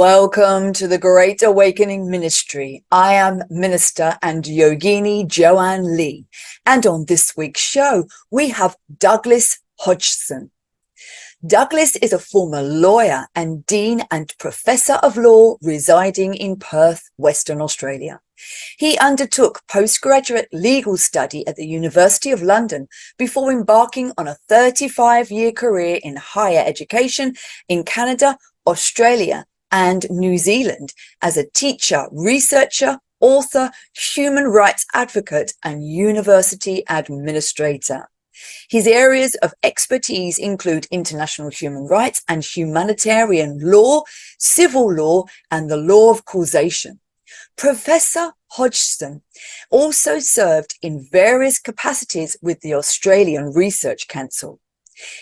Welcome to the Great Awakening Ministry. I am Minister and Yogini Joanne Lee. And on this week's show, we have Douglas Hodgson. Douglas is a former lawyer and Dean and Professor of Law residing in Perth, Western Australia. He undertook postgraduate legal study at the University of London before embarking on a 35-year career in higher education in Canada, Australia, and New Zealand as a teacher, researcher, author, human rights advocate, and university administrator. His areas of expertise include international human rights and humanitarian law, civil law, and the law of causation. Professor Hodgson also served in various capacities with the Australian Research Council.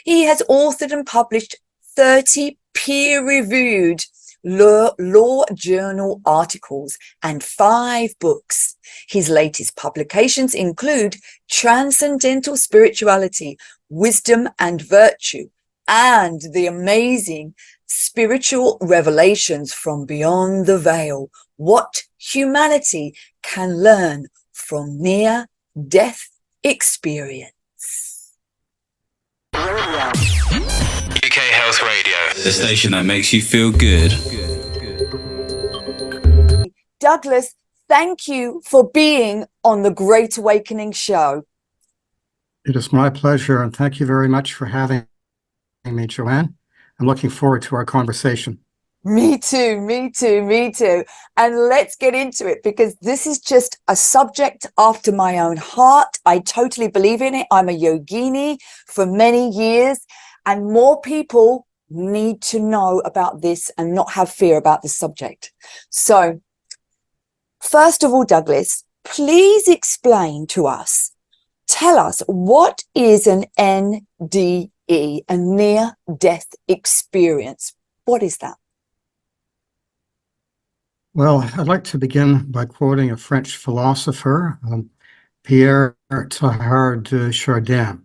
He has authored and published 30 peer-reviewed law journal articles and 5 books. His latest publications include Transcendental Spirituality, Wisdom and Virtue, and the amazing Spiritual Revelations from Beyond the Veil, What Humanity Can Learn from Near-Death Experience. UK Health Radio, the station that makes you feel good. Douglas, thank you for being on the Great Awakening show. It is my pleasure, and thank you very much for having me, Joanne. I'm looking forward to our conversation. Me too. And let's get into it, because this is just a subject after my own heart. I totally believe in it. I'm a yogini for many years, and more people need to know about this and not have fear about this subject. So, first of all, Douglas, please explain to us, tell us, what is an NDE, a near-death experience? What is that? Well, I'd like to begin by quoting a French philosopher, Pierre Teilhard de Chardin.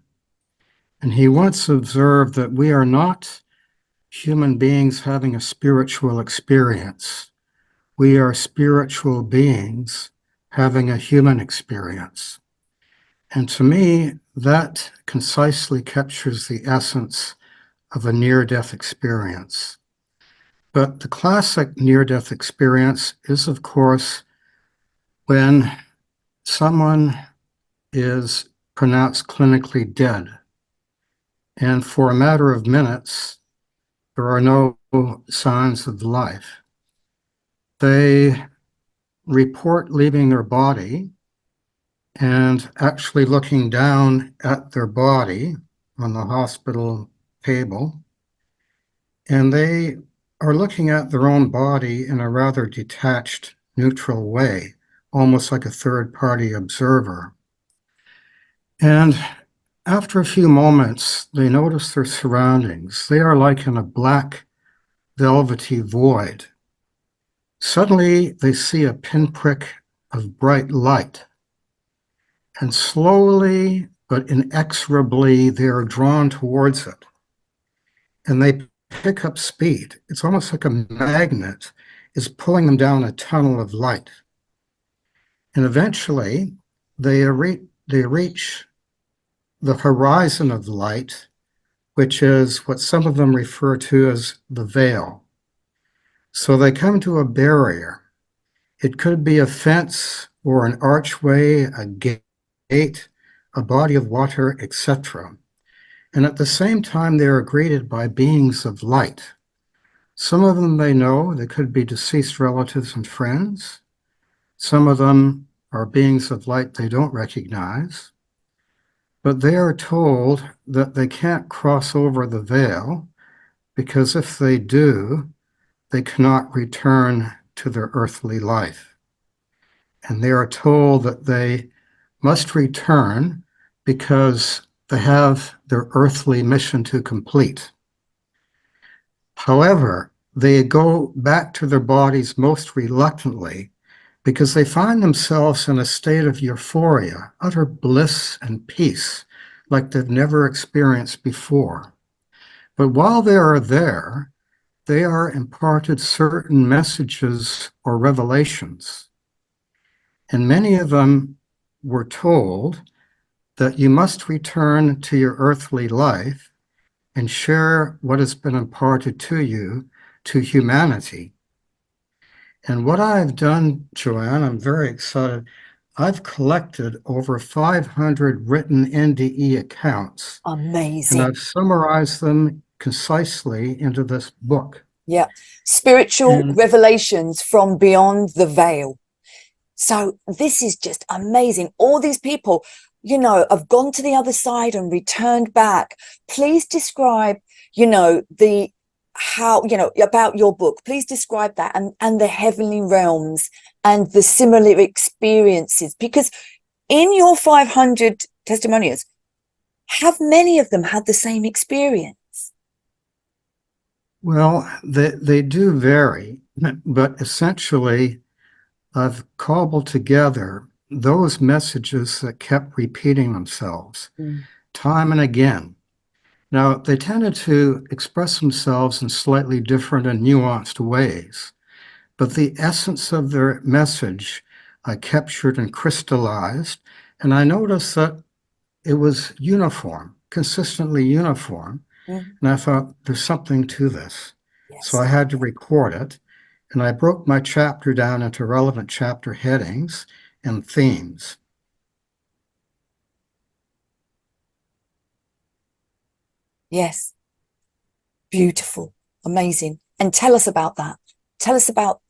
And he once observed that we are not human beings having a spiritual experience. We are spiritual beings having a human experience. And to me, that concisely captures the essence of a near-death experience. But the classic near-death experience is, of course, when someone is pronounced clinically dead. And for a matter of minutes, there are no signs of life. They report leaving their body and actually looking down at their body on the hospital table. And they are looking at their own body in a rather detached, neutral way, almost like a third-party observer. And after a few moments, they notice their surroundings. They are like in a black, velvety void. Suddenly, they see a pinprick of bright light. And slowly but inexorably, they are drawn towards it. And they pick up speed. It's almost like a magnet is pulling them down a tunnel of light. And eventually, they reach the horizon of light, which is what some of them refer to as the veil. So they come to a barrier. It could be a fence or an archway, a gate, a body of water, etc. And at the same time, they are greeted by beings of light. Some of them they know, they could be deceased relatives and friends. Some of them are beings of light they don't recognize. But they are told that they can't cross over the veil, because if they do, they cannot return to their earthly life. And they are told that they must return because they have their earthly mission to complete. However, they go back to their bodies most reluctantly, because they find themselves in a state of euphoria, utter bliss and peace, like they've never experienced before. But while they are there, they are imparted certain messages or revelations. And many of them were told that you must return to your earthly life and share what has been imparted to you, to humanity. And what I've done, Joanne, I'm very excited. I've collected over 500 written NDE accounts, and Amazing. I've summarized them concisely into this book. Yeah. Spiritual And revelations from beyond the veil. So this is just amazing. All these people, have gone to the other side and returned back. Please describe, about your book. Please describe that and the heavenly realms and the similar experiences, because in your 500 testimonials, have many of them had the same experience? well, they do vary, but essentially, I've cobbled together those messages that kept repeating themselves time and again. Now, they tended to express themselves in slightly different and nuanced ways, but the essence of their message I captured and crystallized, and I noticed that it was uniform, consistently uniform, Mm. and I thought, there's something to this. So Yes. I had to record it, and I broke my chapter down into relevant chapter headings and themes. Yes. Beautiful. Amazing. And tell us about that. Tell us about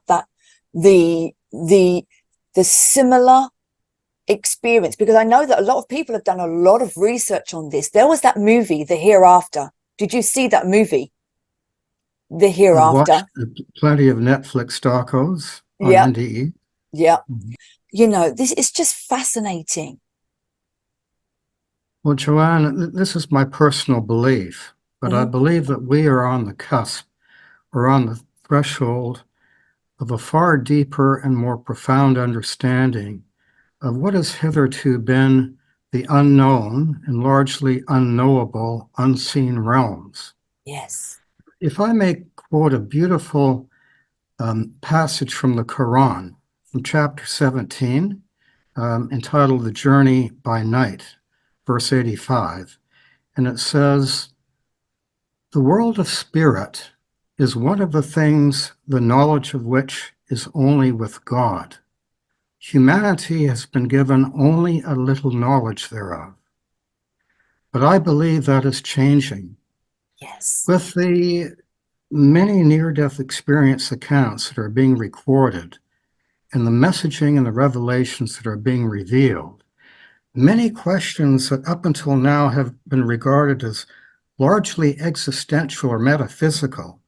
that. The similar experience, because I know that a lot of people have done a lot of research on this. There was that movie, The Hereafter. Did you see that movie, The I've watched Hereafter? plenty of Netflix docos on Yeah. NDE. Yeah. Mhm. This is just fascinating. Well, Joanne, this is my personal belief, but I Mhm. believe that we are on the cusp or on the threshold of a far deeper and more profound understanding of what has hitherto been the unknown and largely unknowable, unseen realms. Yes. If I may quote a beautiful passage from the Quran, from chapter 17, entitled The Journey by Night, verse 85, and it says, "The world of spirit is one of the things the knowledge of which is only with God. Humanity has been given only a little knowledge thereof. But I believe that is changing. Yes. With the many near-death experience accounts that are being recorded and the messaging and the revelations that are being revealed, many questions that up until now have been regarded as largely existential or metaphysical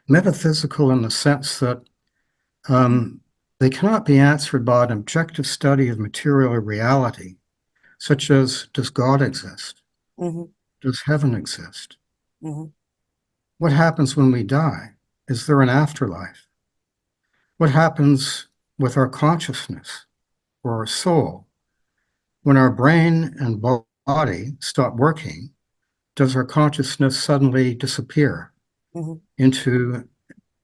in the sense that they cannot be answered by an objective study of material reality, such as, does God exist? Hmm. Does heaven exist? Hmm. What happens when we die? Is there an afterlife? What happens with our consciousness or our soul? When our brain and body stop working, does our consciousness suddenly disappear Hmm. into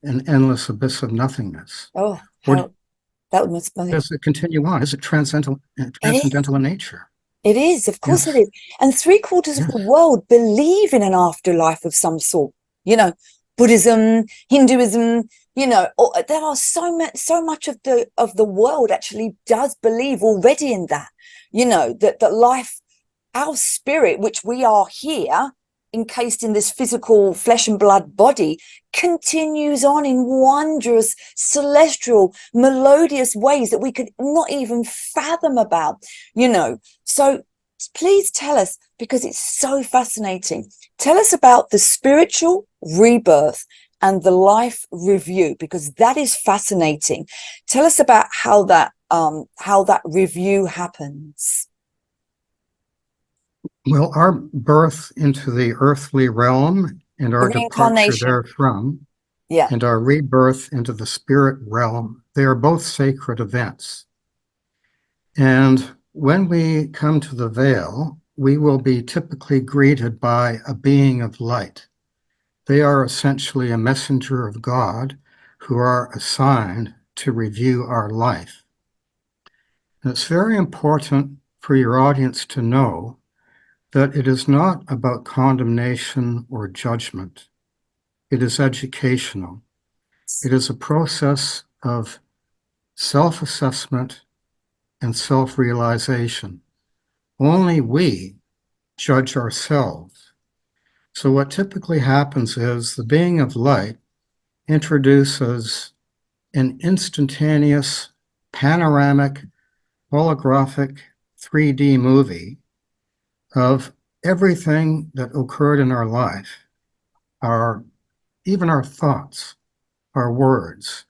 an endless abyss of nothingness? Oh, Or how that must be. does it continue on? Is it It is. transcendental in nature? It is, of course it Yes, is. And three-quarters of the yes. world believe in an afterlife of some sort. Buddhism, Hinduism, there are so much of the world actually does believe already in that, that life, our spirit, which we are here, encased in this physical flesh and blood body, continues on in wondrous, celestial, melodious ways that we could not even fathom about, So please tell us, because it's so fascinating. Tell us about the spiritual rebirth and the life review, because that is fascinating. Tell us about how that review happens. Well, our birth into the earthly realm and The our departure reincarnation. therefrom Yeah. and our rebirth into the spirit realm, they are both sacred events. And when we come to the veil, we will be typically greeted by a being of light. They are essentially a messenger of God who are assigned to review our life. And it's very important for your audience to know that it is not about condemnation or judgment. It is educational. It is a process of self-assessment and self-realization. Only we judge ourselves. So what typically happens is the being of light introduces an instantaneous, panoramic, holographic 3D movie of everything that occurred in our life, even our thoughts, our words,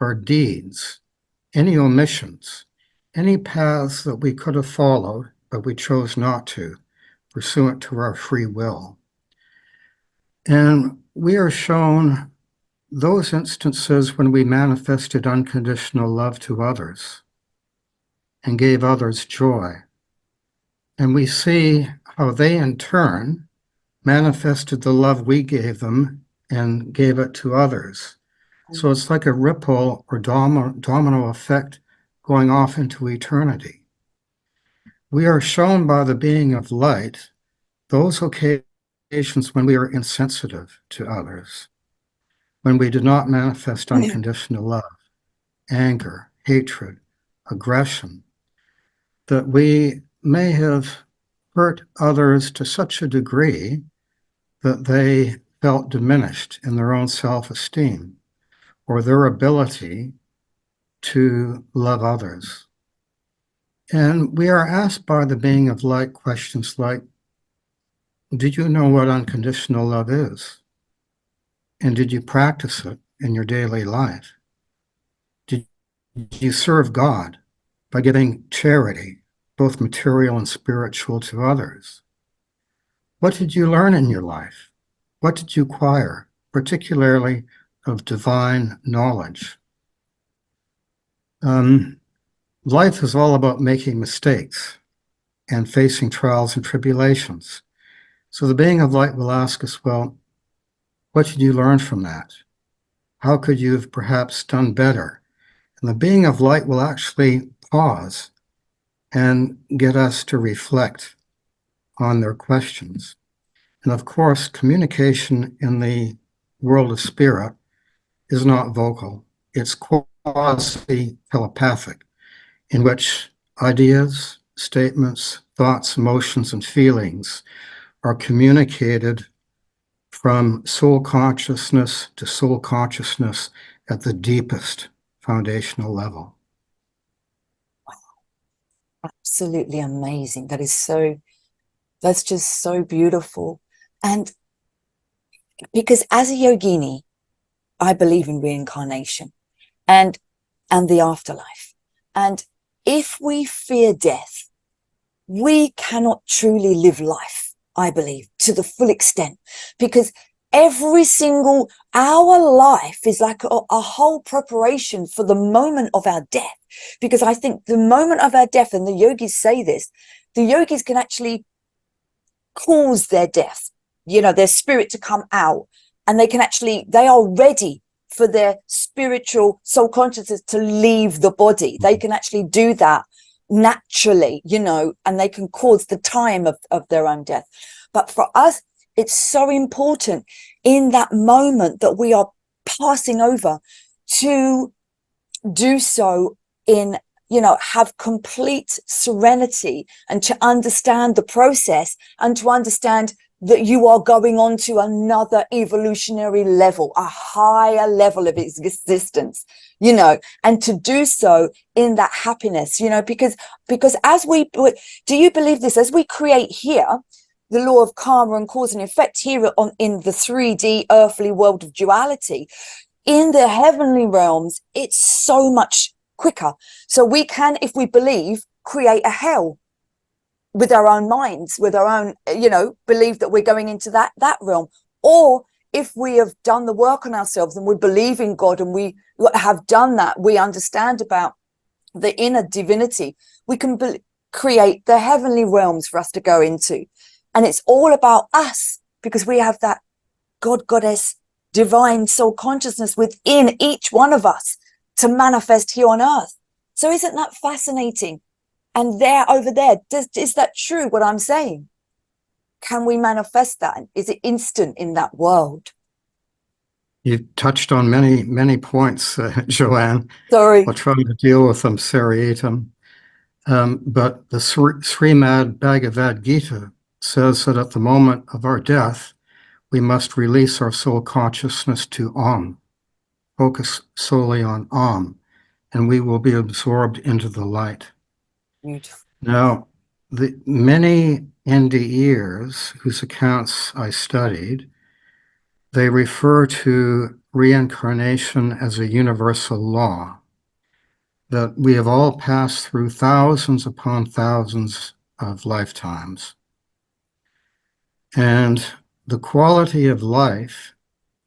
our deeds, any omissions, any paths that we could have followed, but we chose not to, pursuant to our free will. And we are shown those instances when we manifested unconditional love to others and gave others joy. And we see how they in turn manifested the love we gave them and gave it to others. So it's like a ripple or domino effect going off into eternity. We are shown by the being of light those occasions when we are insensitive to others, when we do not manifest unconditional love, anger, hatred, aggression, that we may have hurt others to such a degree that they felt diminished in their own self-esteem or their ability to love others. And we are asked by the being of light questions like, did you know what unconditional love is? And did you practice it in your daily life? Did you serve God by giving charity, both material and spiritual, to others? What did you learn in your life? What did you acquire, particularly of divine knowledge? Life is all about making mistakes and facing trials and tribulations. So the being of light will ask us, well, what did you learn from that? How could you have perhaps done better? And the being of light will actually pause and get us to reflect on their questions. And of course, communication in the world of spirit is not vocal. It's quasi-telepathic, in which ideas, statements, thoughts, emotions, and feelings are communicated from soul consciousness to soul consciousness at the deepest foundational level. Absolutely amazing. That's just so beautiful. And because as a yogini, I believe in reincarnation and the afterlife. And if we fear death, we cannot truly live life, I believe, to the full extent, because our life is like a whole preparation for the moment of our death. Because I think the moment of our death, and the yogis say this, the yogis can actually cause their death, their spirit to come out, and they are ready for their spiritual soul consciousness to leave the body. They can actually do that naturally, and they can cause the time of their own death. But for us, it's so important in that moment that we are passing over to do so in, have complete serenity, and to understand the process, and to understand that you are going on to another evolutionary level, a higher level of existence, and to do so in that happiness, because do you believe this? As we create here, the law of karma and cause and effect here in the 3D earthly world of duality, in the heavenly realms, it's so much quicker. So we can, if we believe, create a hell with our own minds, with our own, believe that we're going into that realm. Or if we have done the work on ourselves and we believe in God and we have done that, we understand about the inner divinity, we can create the heavenly realms for us to go into. And it's all about us, because we have that God, Goddess, divine soul consciousness within each one of us to manifest here on earth. So isn't that fascinating? And there, over there, is that true, what I'm saying? Can we manifest that? Is it instant in that world? You touched on many points, Joanne. Sorry. I'll try to deal with them seriatim. But the Srimad Bhagavad Gita says that at the moment of our death, we must release our soul consciousness to Om, focus solely on Om, and we will be absorbed into the light. Beautiful. Now, the many NDEers whose accounts I studied, they refer to reincarnation as a universal law, that we have all passed through thousands upon thousands of lifetimes. And the quality of life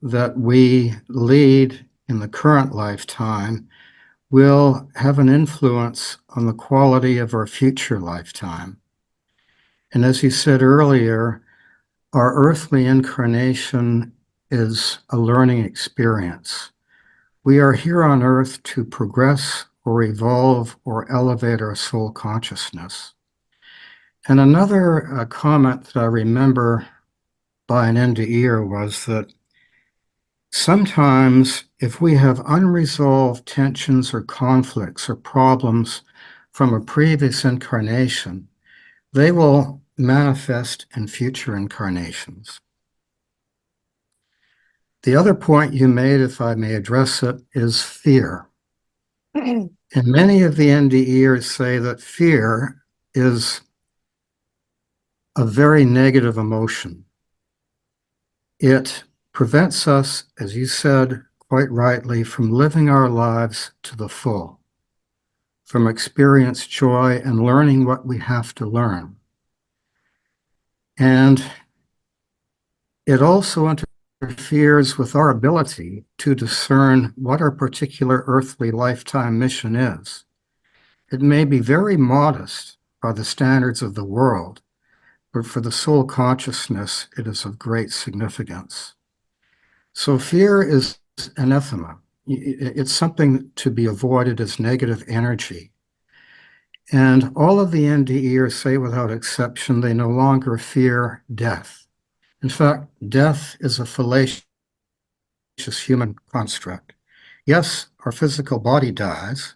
that we lead in the current lifetime will have an influence on the quality of our future lifetime. And as you said earlier, our earthly incarnation is a learning experience. We are here on earth to progress or evolve or elevate our soul consciousness. And another comment that I remember by an NDEer was that sometimes if we have unresolved tensions or conflicts or problems from a previous incarnation, they will manifest in future incarnations. The other point you made, if I may address it, is fear. And many of the NDEers say that fear is a very negative emotion. It prevents us, as you said quite rightly, from living our lives to the full, from experience joy and learning what we have to learn. And it also interferes with our ability to discern what our particular earthly lifetime mission is. It may be very modest by the standards of the world, but for the soul consciousness, it is of great significance. So fear is anathema. It's something to be avoided as negative energy. And all of the NDEers say without exception, they no longer fear death. In fact, death is a fallacious human construct. Yes, our physical body dies,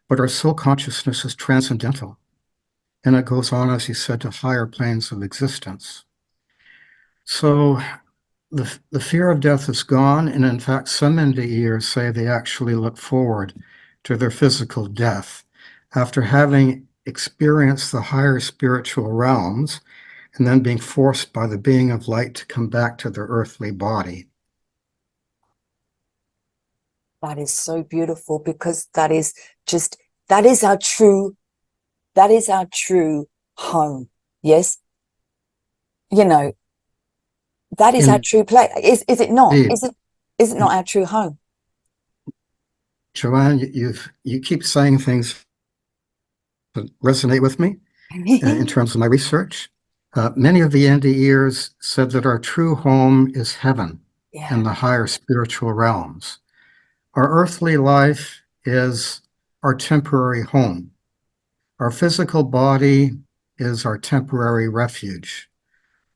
but our soul consciousness is transcendental. And it goes on, as you said, to higher planes of existence. So the fear of death is gone. And in fact, some NDEers say they actually look forward to their physical death after having experienced the higher spiritual realms and then being forced by the being of light to come back to their earthly body. That is so beautiful, because that is our true home. Yes. You know, that is our true place. Is it not? Indeed. Is it not our true home? Joanne, you keep saying things that resonate with me in terms of my research. Many of the NDEers said that our true home is heaven and the higher spiritual realms. Our earthly life is our temporary home. Our physical body is our temporary refuge,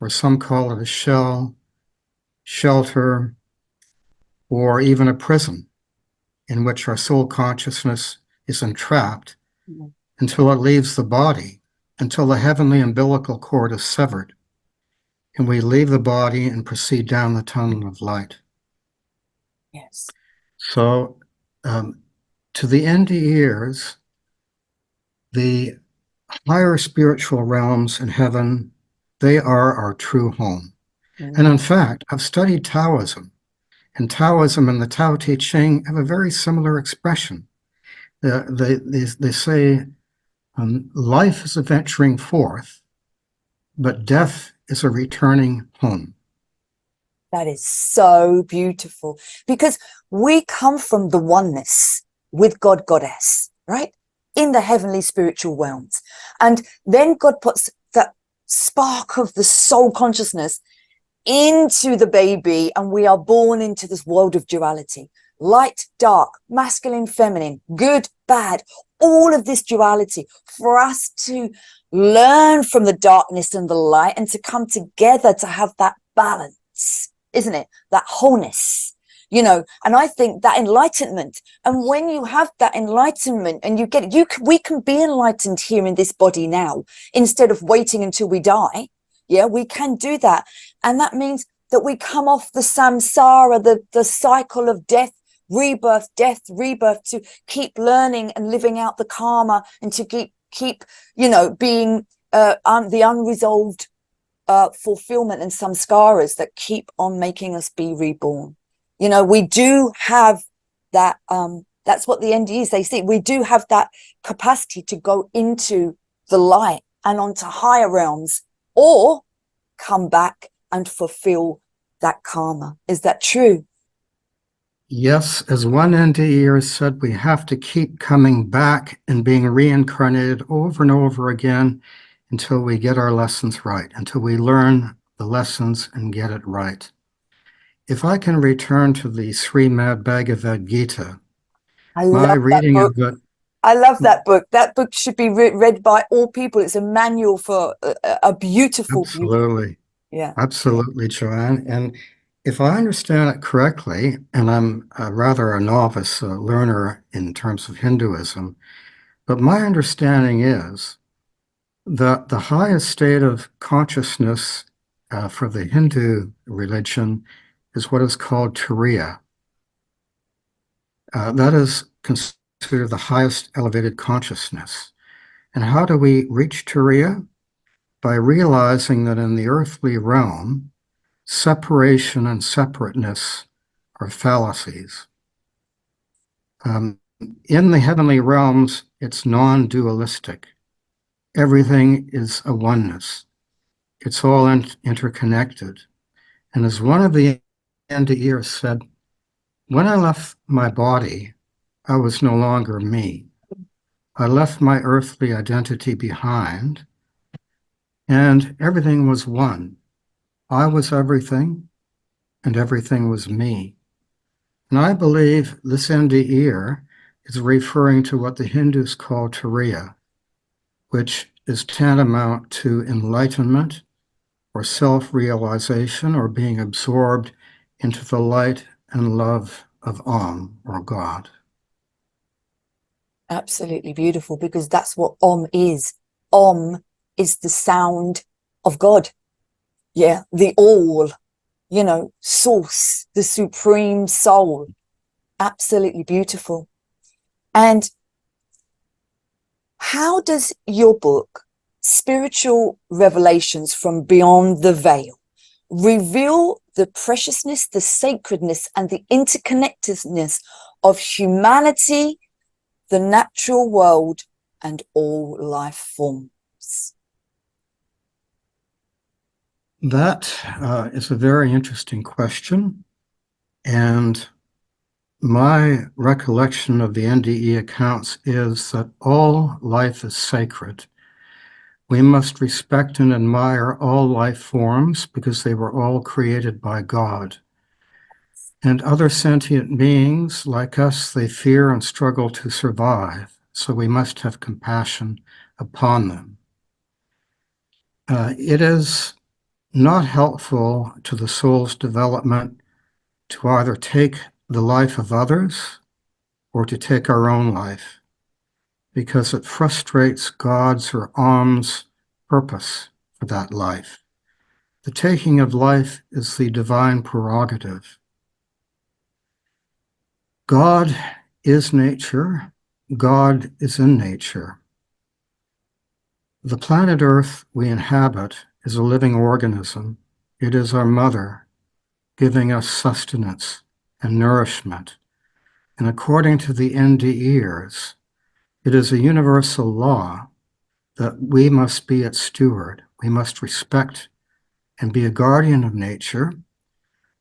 or some call it a shell, shelter, or even a prison in which our soul consciousness is entrapped until it leaves the body, until the heavenly umbilical cord is severed, and we leave the body and proceed down the tunnel of light. Yes. So to the NDEers, the higher spiritual realms in heaven, they are our true home. And in fact, I've studied Taoism, and Taoism and the Tao Te Ching have a very similar expression. They say life is a venturing forth, but death is a returning home. That is so beautiful, because we come from the oneness with God, Goddess, right? In the heavenly spiritual realms. And then God puts that spark of the soul consciousness into the baby and we are born into this world of duality, light, dark, masculine, feminine, good, bad, all of this duality, for us to learn from the darkness and the light and to come together to have that balance, isn't it? That wholeness, you know. And I think that enlightenment, and when you have that enlightenment and you get it, we can be enlightened here in this body now instead of waiting until we die. Yeah, we can do that. And that means that we come off the samsara, the cycle of death, rebirth, to keep learning and living out the karma, and to keep you know, being the unresolved fulfillment and samskaras that keep on making us be reborn. You know, we do have that, that's what the NDEs, they see. We do have that capacity to go into the light and onto higher realms, or come back and fulfill that karma. Is that true? Yes, as one NDE has said, we have to keep coming back and being reincarnated over and over again until we get our lessons right, until we learn the lessons and get it right. If I can return to the Srimad Bhagavad Gita, I my love that reading book. of it. I love that book. That book should be read by all people. It's a manual for a beautiful, Absolutely. Yeah. Absolutely, Joanne. And if I understand it correctly, and I'm rather a novice learner in terms of Hinduism, but my understanding is that the highest state of consciousness for the Hindu religion is what is called Turiya. That is considered the highest elevated consciousness. And how do we reach Turiya? By realizing that in the earthly realm, separation and separateness are fallacies. In the heavenly realms, it's non-dualistic. Everything is a oneness. It's all interconnected. And as one of the NDEs said, when I left my body, I was no longer me. I left my earthly identity behind, and everything was one. I was everything, and everything was me. And I believe this NDE is referring to what the Hindus call Turiya, which is tantamount to enlightenment or self-realization, or being absorbed into the light and love of Om, or God. Absolutely beautiful, because that's what Om is. Om is the sound of God. Yeah, the all, you know, source, the supreme soul. Absolutely beautiful. And how does your book, Spiritual Revelations from Beyond the Veil, reveal the preciousness, the sacredness, and the interconnectedness of humanity, the natural world, and all life forms? That is a very interesting question. And my recollection of the NDE accounts is that all life is sacred. We must respect and admire all life forms because they were all created by God. And other sentient beings like us, they fear and struggle to survive, so we must have compassion upon them. It is not helpful to the soul's development to either take the life of others or to take our own life, because it frustrates God's or Om's purpose for that life. The taking of life is the divine prerogative. God is nature. God is in nature. The planet Earth we inhabit is a living organism. It is our mother, giving us sustenance and nourishment. And according to the NDEers, it is a universal law that we must be its steward. We must respect and be a guardian of nature,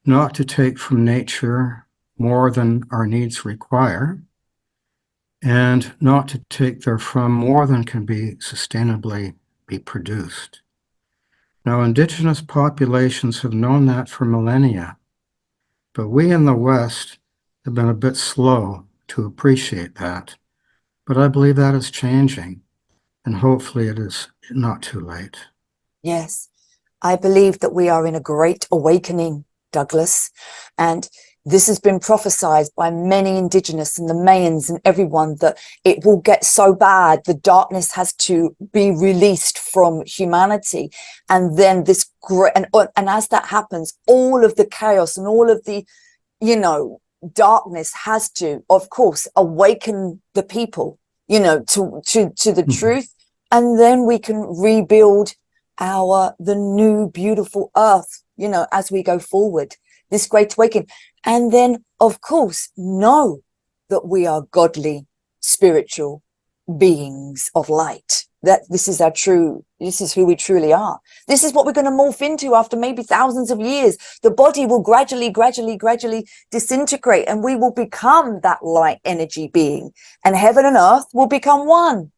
not to take from nature more than our needs require, and not to take therefrom more than can be sustainably be produced. Now, indigenous populations have known that for millennia, but we in the West have been a bit slow to appreciate that. But I believe that is changing, and hopefully it is not too late. Yes, I believe that we are in a great awakening, Douglas, and this has been prophesied by many indigenous and the Mayans and everyone, that it will get so bad, the darkness has to be released from humanity. And then this great, and as that happens, all of the chaos and all of the, darkness has to, of course, awaken the people, to the truth. And then we can rebuild the new beautiful earth, as we go forward, this great awakening. And then, of course, know that we are godly, spiritual beings of light, that this is who we truly are. This is what we're going to morph into after maybe thousands of years. The body will gradually disintegrate, and we will become that light energy being, and heaven and earth will become one.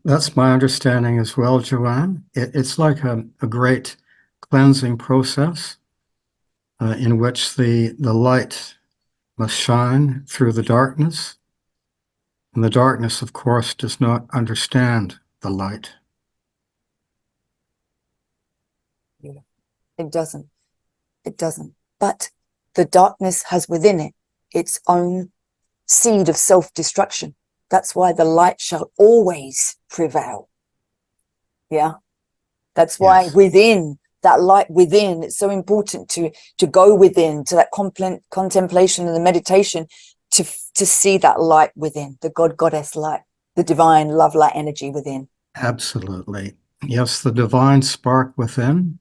That's my understanding as well, Joanne. It's like a great cleansing process in which the light must shine through the darkness. And the darkness, of course, does not understand the light. It doesn't. But the darkness has within it its own seed of self-destruction. That's why the light shall always prevail. Yeah. That's why within that light within, it's so important to go within, to that contemplation and the meditation, to see that light within, the goddess light, the divine love light energy within. Absolutely. Yes, the divine spark within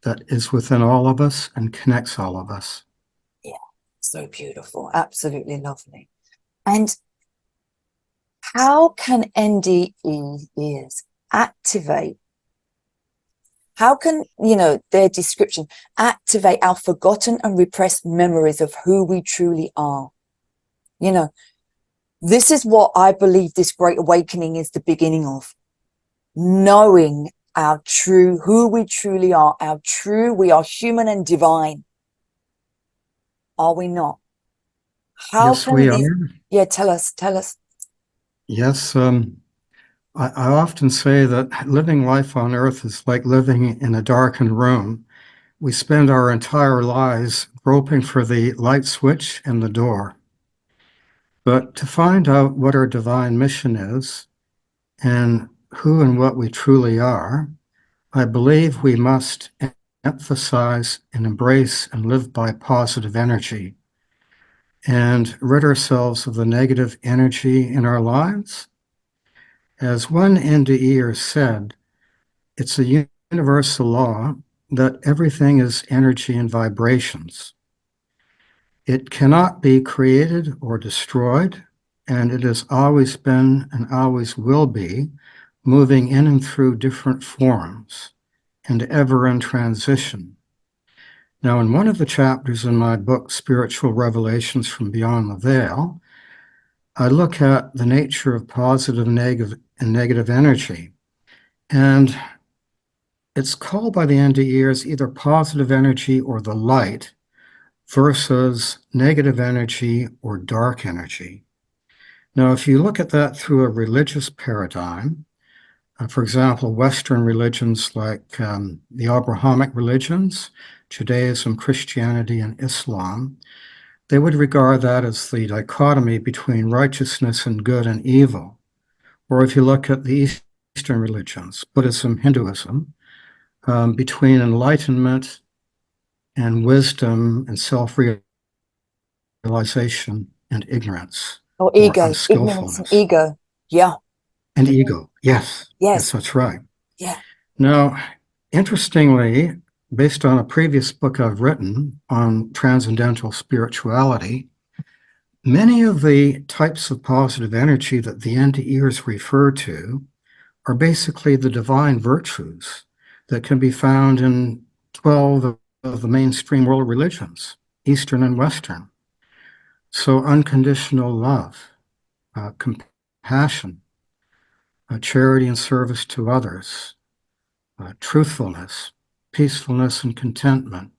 that is within all of us and connects all of us. Yeah, so beautiful. Absolutely lovely. And how can NDEs activate? How can, their description, activate our forgotten and repressed memories of who we truly are? This is what I believe this great awakening is the beginning of. Knowing our true, who we truly are, we are human and divine. Are we not? Yes, we are. Yeah, tell us. Yes, I often say that living life on Earth is like living in a darkened room. We spend our entire lives groping for the light switch and the door. But to find out what our divine mission is and who and what we truly are, I believe we must emphasize and embrace and live by positive energy and rid ourselves of the negative energy in our lives. As one NDEer said, it's a universal law that everything is energy and vibrations. It cannot be created or destroyed, and it has always been and always will be moving in and through different forms and ever in transition. Now, in one of the chapters in my book, Spiritual Revelations from Beyond the Veil, I look at the nature of positive and negative energy. And it's called by the NDEers either positive energy or the light versus negative energy or dark energy. Now, if you look at that through a religious paradigm, for example, Western religions like the Abrahamic religions, Judaism, Christianity, and Islam, they would regard that as the dichotomy between righteousness and good and evil. Or if you look at the Eastern religions, Buddhism, Hinduism, between enlightenment and wisdom and self-realization and ignorance. Or ego, ignorance and ego. Yeah. And ego. Yes. Yes, that's right. Yeah. Now, interestingly, based on a previous book I've written on Transcendental Spirituality, many of the types of positive energy that the NDEers refer to are basically the divine virtues that can be found in 12 of the mainstream world religions, Eastern and Western. So unconditional love, compassion, charity and service to others, truthfulness, peacefulness and contentment,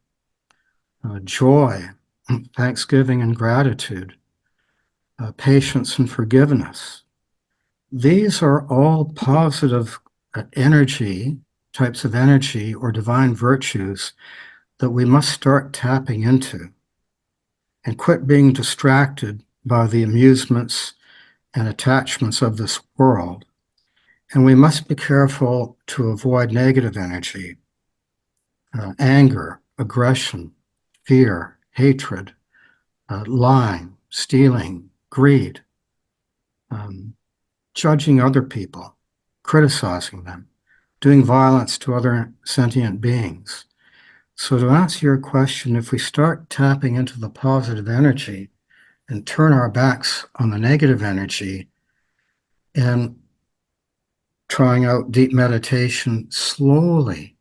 joy, thanksgiving and gratitude, patience and forgiveness. These are all positive types of energy or divine virtues that we must start tapping into and quit being distracted by the amusements and attachments of this world. And we must be careful to avoid negative energy, anger, aggression, fear, hatred, lying, stealing, greed, judging other people, criticizing them, doing violence to other sentient beings. So to answer your question, if we start tapping into the positive energy and turn our backs on the negative energy and trying out deep meditation slowly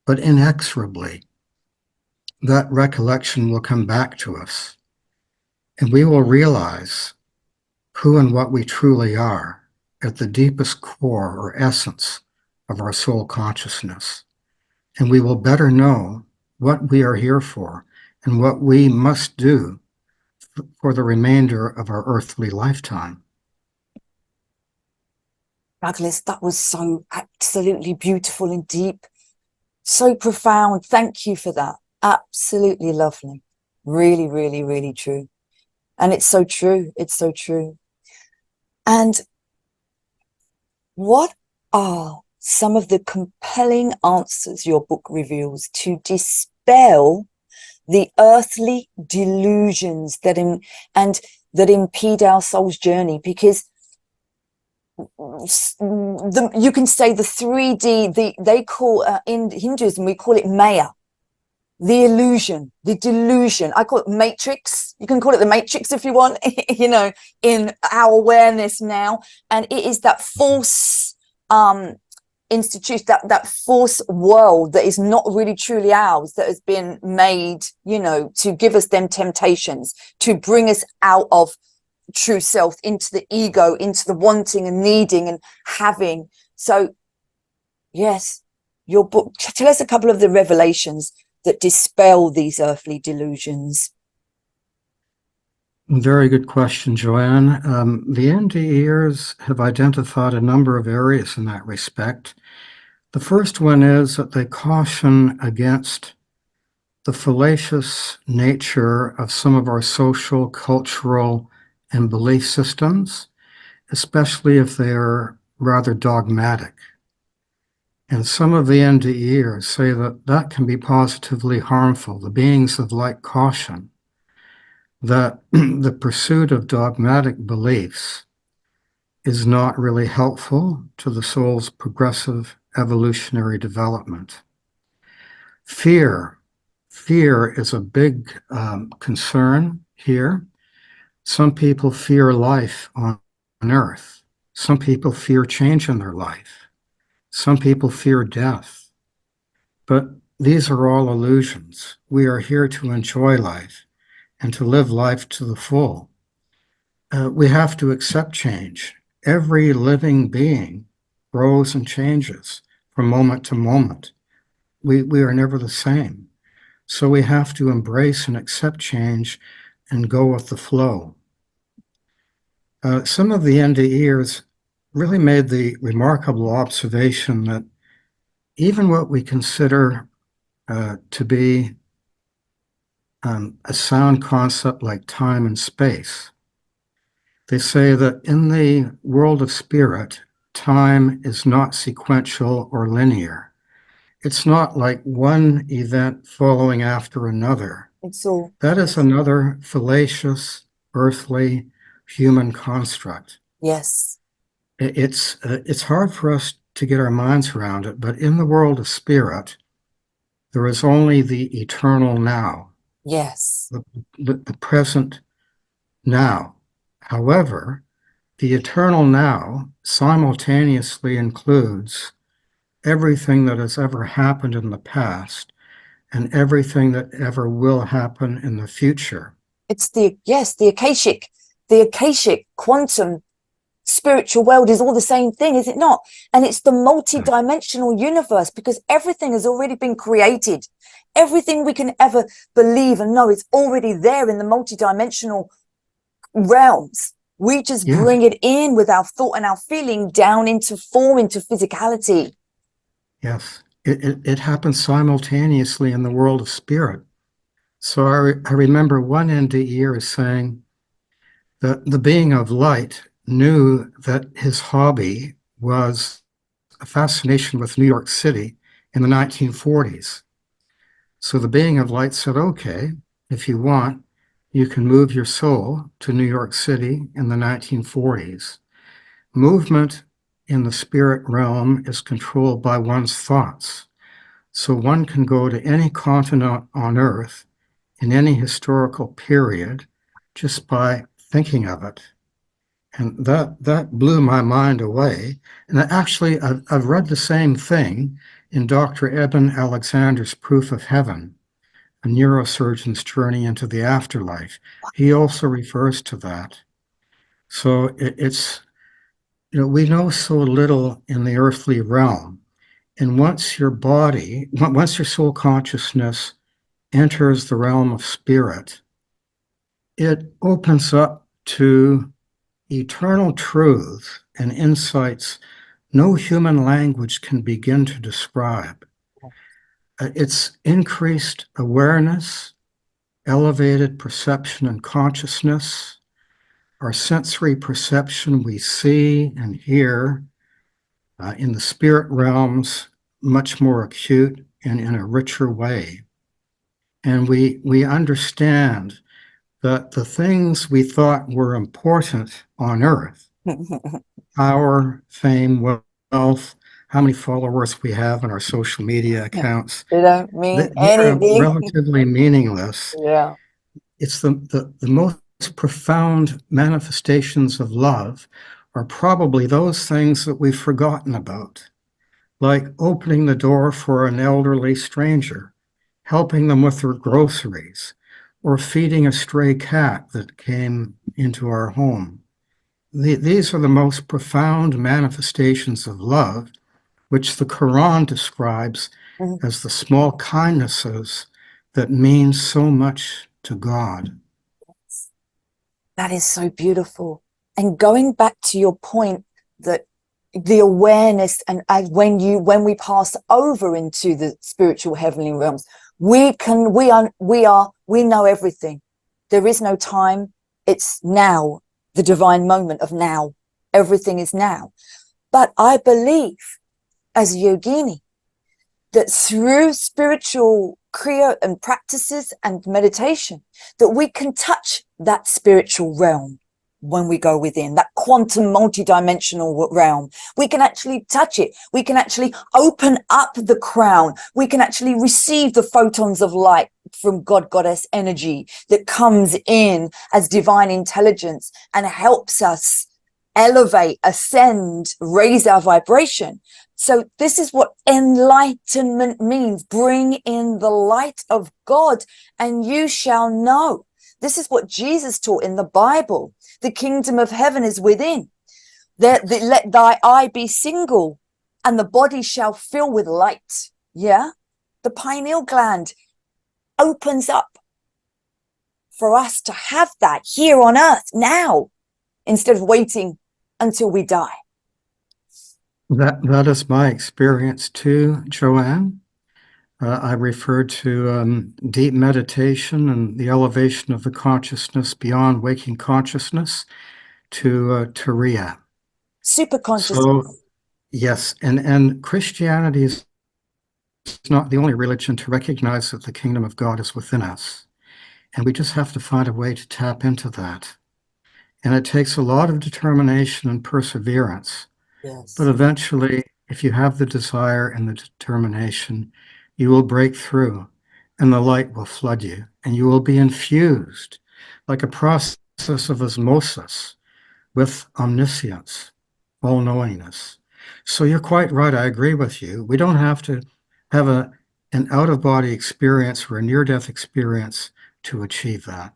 but inexorably, that recollection will come back to us, and we will realize who and what we truly are at the deepest core or essence of our soul consciousness. And we will better know what we are here for and what we must do for the remainder of our earthly lifetime. Douglas, that was so absolutely beautiful and deep, so profound. Thank you for that. Absolutely lovely. Really, really, really true. And it's so true. It's so true. And what are some of the compelling answers your book reveals to dispel the earthly delusions that impede our soul's journey? Because you can say the 3D, they call in Hinduism, we call it Maya, the illusion, the delusion. I call it matrix. You can call it the matrix if you want, you know, in our awareness now. And it is that false institution, that false world that is not really truly ours, that has been made, you know, to give us them temptations, to bring us out of true self, into the ego, into the wanting and needing and having. So yes, your book, tell us a couple of the revelations that dispel these earthly delusions. Very good question, Joanne. The NDEers have identified a number of areas in that respect. The first one is that they caution against the fallacious nature of some of our social, cultural, and belief systems, especially if they are rather dogmatic. And some of the NDEers say that that can be positively harmful. The beings of light caution that the pursuit of dogmatic beliefs is not really helpful to the soul's progressive evolutionary development. Fear is a big concern here. Some people fear life on earth. Some people fear change in their life. Some people fear death. But these are all illusions. We are here to enjoy life and to live life to the full. We have to accept change. Every living being grows and changes from moment to moment. We are never the same. So we have to embrace and accept change and go with the flow. Some of the NDEers really made the remarkable observation that even what we consider to be a sound concept like time and space, they say that in the world of spirit, time is not sequential or linear. It's not like one event following after another. It's all, That is another fallacious, earthly, human construct. yes, It's hard for us to get our minds around it, but in the world of spirit, there is only the eternal now, yes, the present now. However, the eternal now simultaneously includes everything that has ever happened in the past and everything that ever will happen in the future. it's the akashic quantum spiritual world is all the same thing, is it not? And it's the multi-dimensional universe, because everything has already been created. Everything we can ever believe and know is already there in the multi-dimensional realms. We just bring it in with our thought and our feeling down into form, into physicality. Yes, it happens simultaneously in the world of spirit. So I remember one NDE saying that the being of light knew that his hobby was a fascination with New York City in the 1940s. So the being of light said, okay, if you want, you can move your soul to New York City in the 1940s. Movement in the spirit realm is controlled by one's thoughts. So one can go to any continent on Earth in any historical period just by thinking of it. And that blew my mind away. And actually, I've read the same thing in Dr. Eben Alexander's Proof of Heaven, a neurosurgeon's journey into the afterlife. He also refers to that. So it's, we know so little in the earthly realm. And once your soul consciousness enters the realm of spirit, it opens up to eternal truth and insights no human language can begin to describe. It's increased awareness, elevated perception and consciousness. Our sensory perception, we see and hear in the spirit realms much more acute and in a richer way. And we understand that the things we thought were important on earth, power, fame, wealth, how many followers we have on our social media accounts, They don't mean they are anything. relatively meaningless. Yeah. It's the most profound manifestations of love are probably those things that we've forgotten about, like opening the door for an elderly stranger, helping them with their groceries, or feeding a stray cat that came into our home. These are the most profound manifestations of love, which the Quran describes as the small kindnesses that mean so much to God. That is so beautiful. And going back to your point that the awareness and when we pass over into the spiritual heavenly realms, we know everything. There is no time. It's now, the divine moment of now. Everything is now. But I believe as a yogini that through spiritual kriya and practices and meditation, that we can touch that spiritual realm when we go within, that quantum multidimensional realm. We can actually touch it. We can actually open up the crown. We can actually receive the photons of light from God, Goddess energy that comes in as divine intelligence and helps us elevate, ascend, raise our vibration. So this is what enlightenment means. Bring in the light of God and you shall know. This is what Jesus taught in the Bible. The kingdom of heaven is within. Let thy eye be single and the body shall fill with light. Yeah. The pineal gland opens up for us to have that here on earth now, instead of waiting until we die. That is my experience too, Joanne. I referred to deep meditation and the elevation of the consciousness beyond waking consciousness to Turiya. Super consciousness. So, yes, and Christianity is not the only religion to recognize that the kingdom of God is within us. And we just have to find a way to tap into that. And it takes a lot of determination and perseverance. Yes. But eventually, if you have the desire and the determination, you will break through and the light will flood you and you will be infused like a process of osmosis with omniscience, all-knowingness. So you're quite right. I agree with you. We don't have to have an out-of-body experience or a near-death experience to achieve that.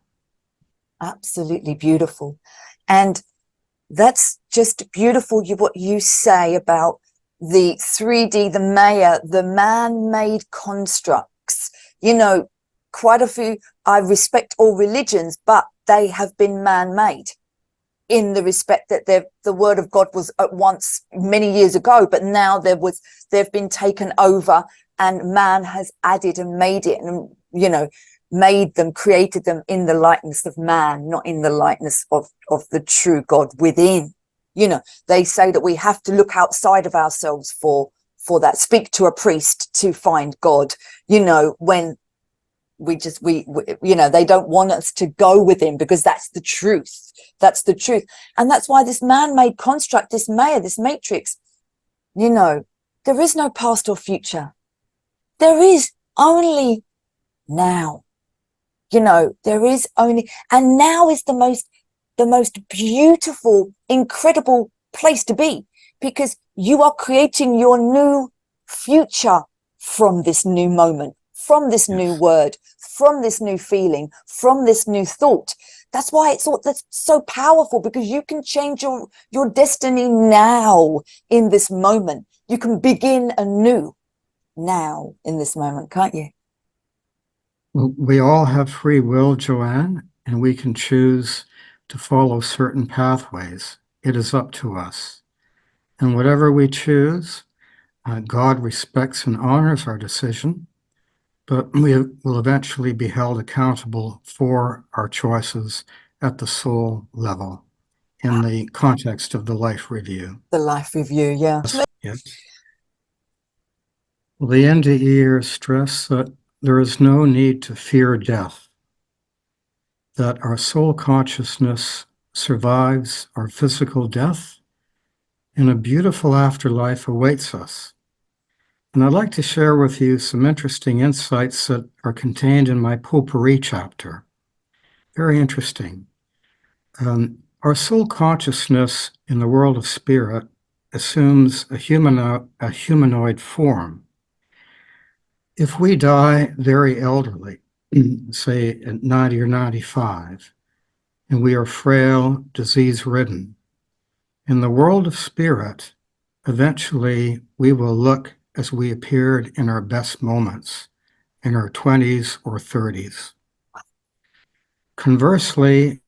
Absolutely beautiful. And That's just beautiful. What you say about the 3D, the Maya, the man-made constructs, you know, quite a few. I respect all religions, but they have been man-made in the respect that the word of God was at once many years ago, but now they've been taken over, and man has added and made it, and, you know, made them, created them in the likeness of man, not in the likeness of the true God within. You know, they say that we have to look outside of ourselves for that, speak to a priest to find God, you know, when we you know, they don't want us to go with him, because that's the truth. That's the truth. And that's why this man-made construct, this Maya, this matrix, you know, there is no past or future. There is only now. You know, there is only, and now is the most beautiful, incredible place to be, because you are creating your new future from this new moment, from this new word, from this new feeling, from this new thought. That's why that's so powerful, because you can change your destiny now in this moment. You can begin anew now in this moment, can't you? Well, we all have free will, Joanne, and we can choose to follow certain pathways. It is up to us. And whatever we choose, God respects and honors our decision, but we will eventually be held accountable for our choices at the soul level in the context of the life review. The life review, yeah. Yes. Well, the NDE stress that there is no need to fear death, that our soul consciousness survives our physical death, and a beautiful afterlife awaits us. And I'd like to share with you some interesting insights that are contained in my potpourri chapter. Very interesting. Our soul consciousness in the world of spirit assumes a humanoid form. If we die very elderly, say at 90 or 95, and we are frail, disease-ridden, in the world of spirit, eventually we will look as we appeared in our best moments, in our 20s or 30s. Conversely,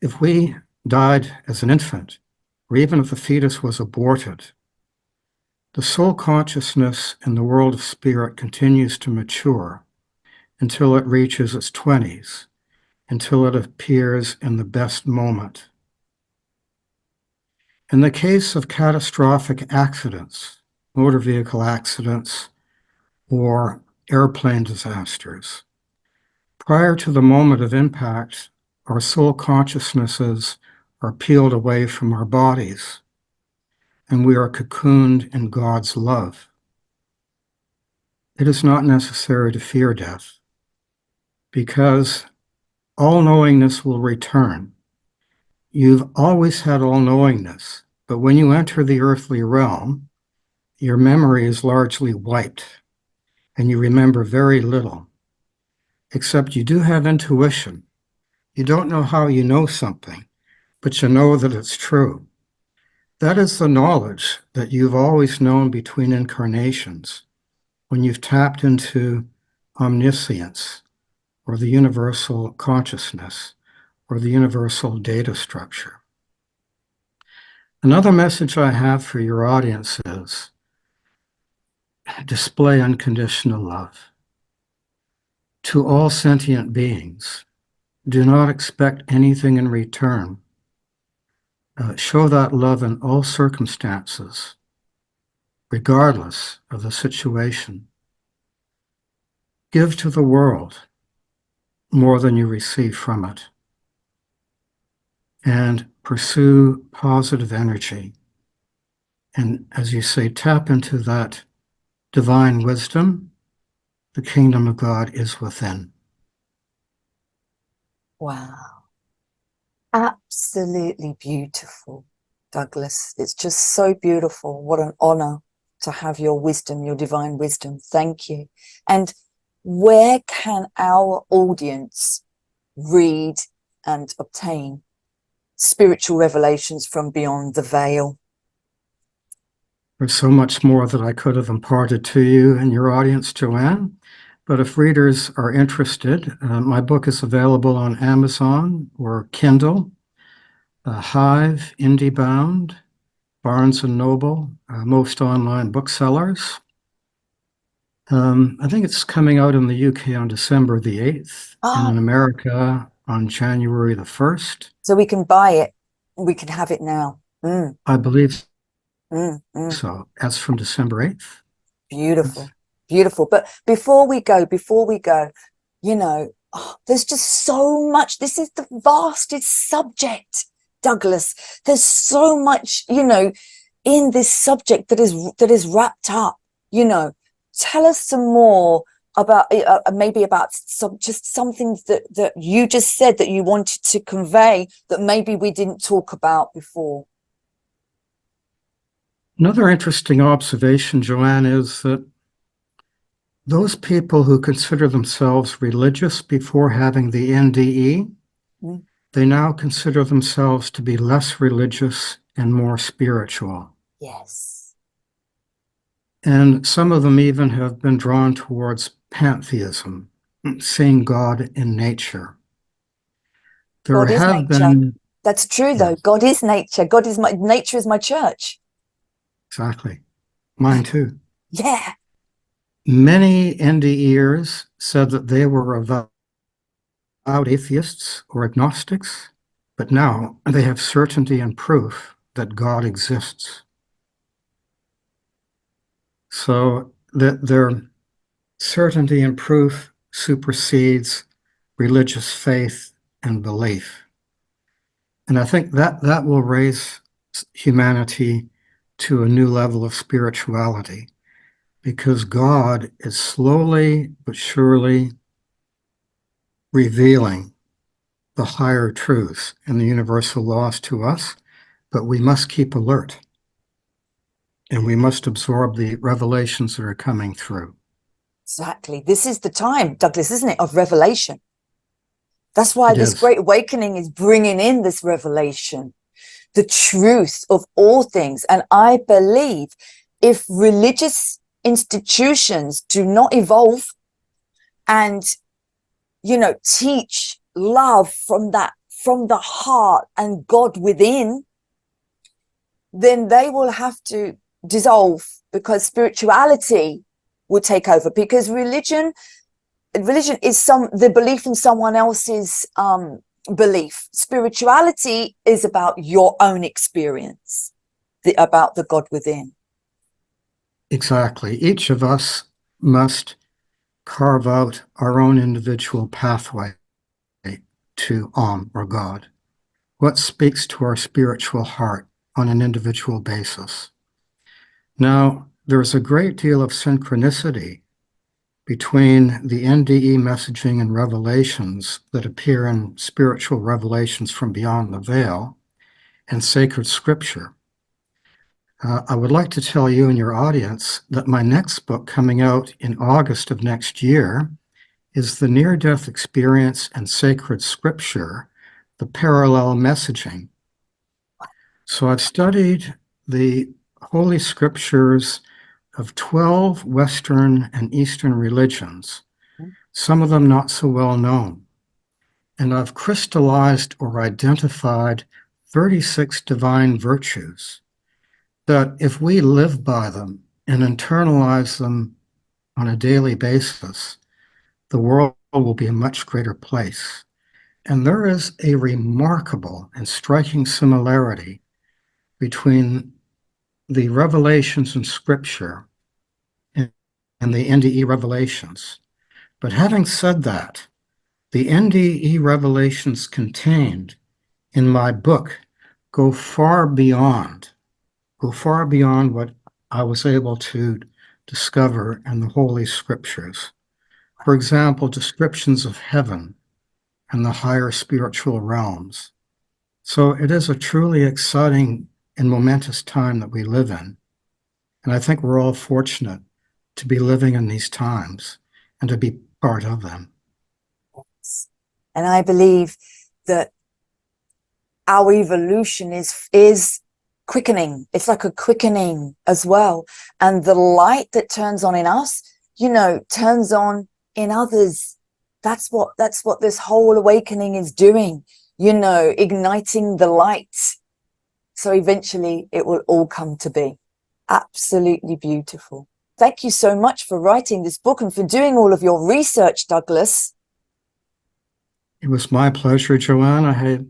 if we died as an infant, or even if the fetus was aborted, the soul consciousness in the world of spirit continues to mature until it reaches its 20s, until it appears in the best moment. In the case of catastrophic accidents, motor vehicle accidents, or airplane disasters, prior to the moment of impact, our soul consciousnesses are peeled away from our bodies, and we are cocooned in God's love. It is not necessary to fear death, because all-knowingness will return. You've always had all-knowingness, but when you enter the earthly realm, your memory is largely wiped, and you remember very little, except you do have intuition. You don't know how you know something, but you know that it's true. That is the knowledge that you've always known between incarnations, when you've tapped into omniscience, or the universal consciousness, or the universal data structure. Another message I have for your audience is display unconditional love. To all sentient beings, do not expect anything in return. Show that love in all circumstances, regardless of the situation. Give to the world more than you receive from it, and pursue positive energy. And as you say, tap into that divine wisdom. The kingdom of God is within. Wow. Absolutely beautiful, Douglas. It's just so beautiful. What an honor to have your wisdom, your divine wisdom. Thank you. And where can our audience read and obtain spiritual revelations from beyond the veil. There's so much more that I could have imparted to you and your audience, Joanne. But if readers are interested, my book is available on Amazon or Kindle, Hive, IndieBound, Barnes & Noble, most online booksellers. I think it's coming out in the UK on December the 8th, and in America on January the 1st. So we can buy it. We can have it now. I believe so. That's from December 8th. Beautiful. Beautiful. But before we go, you know, there's just so much. This is the vastest subject, Douglas. There's so much, you know, in this subject that is wrapped up. You know, tell us some more about maybe about some things that you just said that you wanted to convey that maybe we didn't talk about before. Another interesting observation, Joanne, is that those people who consider themselves religious before having the NDE, they now consider themselves to be less religious and more spiritual. Yes. And some of them even have been drawn towards pantheism, seeing God in nature. There have been. That's true, though. God is nature. Nature is my church. Exactly. Mine too. Yeah. Many NDEers said that they were avowed atheists or agnostics, but now they have certainty and proof that God exists. So that their certainty and proof supersedes religious faith and belief. And I think that will raise humanity to a new level of spirituality, because God is slowly but surely revealing the higher truths and the universal laws to us, but we must keep alert and we must absorb the revelations that are coming through. Exactly. This is the time, Douglas, isn't it, of revelation? That's why this great awakening is bringing in this revelation, the truth of all things. And I believe if religious institutions do not evolve and, you know, teach love from the heart and God within, then they will have to dissolve, because spirituality will take over, because religion is the belief in someone else's belief. Spirituality is about your own experience, about the God within. Exactly. Each of us must carve out our own individual pathway to or God. What speaks to our spiritual heart on an individual basis? Now, there's a great deal of synchronicity between the NDE messaging and revelations that appear in spiritual revelations from beyond the veil and sacred scripture. I would like to tell you and your audience that my next book, coming out in August of next year, is The Near-Death Experience and Sacred Scripture, the Parallel Messaging. So I've studied the Holy Scriptures of 12 Western and Eastern religions, some of them not so well known. And I've crystallized or identified 36 divine virtues that, if we live by them and internalize them on a daily basis, the world will be a much greater place. And there is a remarkable and striking similarity between the revelations in Scripture and the NDE revelations. But having said that, the NDE revelations contained in my book go far beyond what I was able to discover in the Holy Scriptures. For example, descriptions of heaven and the higher spiritual realms. So it is a truly exciting and momentous time that we live in. And I think we're all fortunate to be living in these times and to be part of them. And I believe that our evolution is quickening. It's like a quickening as well. And the light that turns on in us, you know, turns on in others. That's what this whole awakening is doing, you know, igniting the light. So eventually it will all come to be. Absolutely beautiful. Thank you so much for writing this book and for doing all of your research, Douglas. It was my pleasure, Joanne. I had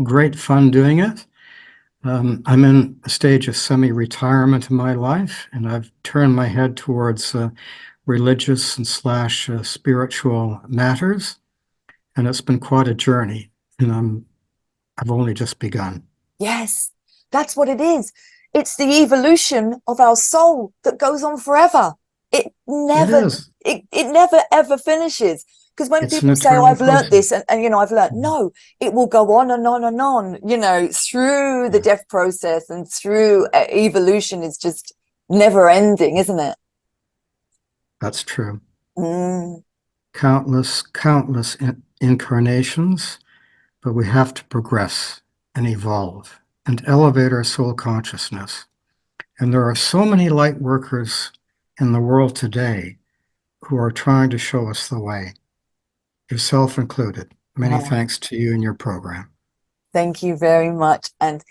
great fun doing it. I'm in a stage of semi-retirement in my life, and I've turned my head towards religious and / spiritual matters, and it's been quite a journey, and I've only just begun. Yes, that's what it is. It's the evolution of our soul that goes on forever. It never ever finishes. Because when It's an people say, oh, eternal I've learned process. this, and you know, I've learned, no, it will go on and on and on, you know, through the death process and through evolution. Is just never ending, isn't it? That's true. Mm. Countless incarnations, but we have to progress and evolve and elevate our soul consciousness. And there are so many light workers in the world today who are trying to show us the way, yourself included. Many thanks to you and your program. Thank you very much. And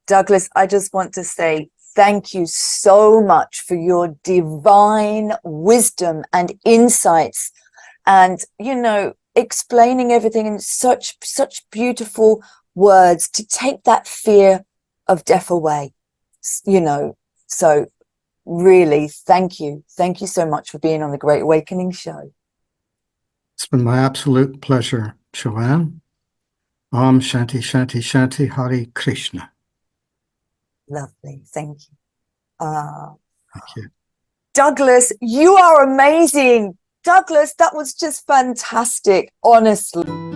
Douglas, I just want to say thank you so much for your divine wisdom and insights, and, you know, explaining everything in such beautiful words to take that fear of death away, you know. So really, thank you so much for being on the Great Awakening show. It's been my absolute pleasure, Joanne. Om Shanti Shanti Shanti Hare Krishna. Lovely, thank you. Thank you. Douglas, you are amazing. Douglas, that was just fantastic, honestly.